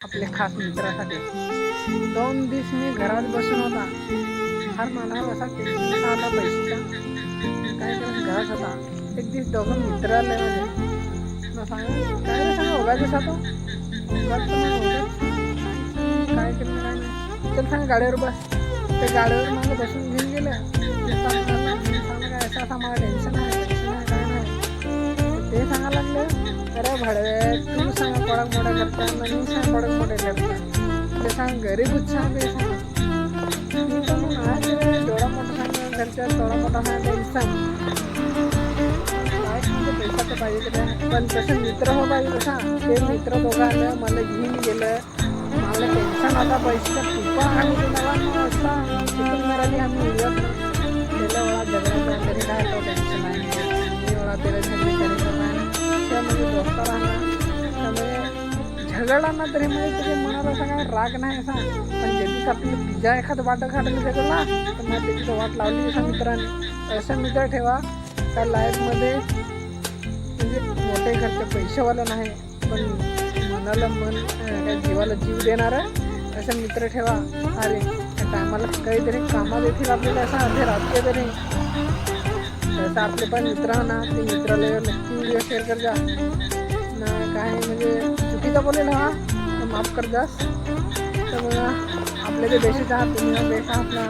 आपले खास मित्रासाठी 2 दिवस मी घरात बसून होता. फार मला असा टेन्शन आला पैशाचा. काय करायचं घरात होता. एक दिवस दोघं मित्र आले माझे. मग सांगा काय रे सांगा उगाच होता उगाच तर नाही उगाच काय केलं काय नाही. चल सांगा गाडीवर बस. ते गाडीवर मला बसून घेऊन गेलं. सांगा काय असं असा मला टेन्शन आहे काय नाही. ते सांगा लागलं अरे भडवे तू सांग पडक मोठा करता मी सांग पडक मोठे करता. ते सांग घरी कुछ सांग ते सांग तू तर मग आज जेवढा मोठा सांग घरच्या तेवढा मोठा सांग टेन्शन काय म्हणजे पैसा तर पाहिजे तर पण तसं मित्र हो पाहिजे तसा. ते मित्र दोघं आलं मला घेऊन गेलं. मला टेन्शन आता पैशाचा खूप आणि तुम्हाला असता चिकन मराठी आम्ही उडवत नाही त्याला एवढा झगड्याचा तरी काय तो टेन्शन आहे एवढा त्याला झगडे कार्यक्रम आहे त्यामध्ये दोस्त राहणार त्यामुळे झगडला तरी म्हणजे त्याच्या मनात असा काय राग नाही असा. पण ज्याची आपलं पिझ्झा एखादं वाटं खायला झगडला तर मग त्याची वाट लावली असा मित्राने. असं मित्र ठेवा त्या लाईफमध्ये म्हणजे मोठे खर्च पैशावाला नाही पण मनाला मन त्या जीवाला जीव देणार असं मित्र ठेवा. अरे त्या टायमाला काहीतरी कामात येतील आपल्याला असं अर्धे रात्री तरी तसं आपले पण मित्र ना ते मित्राला नक्की व्हिडिओ शेअर कर जा ना. काय म्हणजे चुकीचं बोलेल हा तर माफ कर जास. तर मग आपले जे देशात आहात तुम्ही देश आहात ना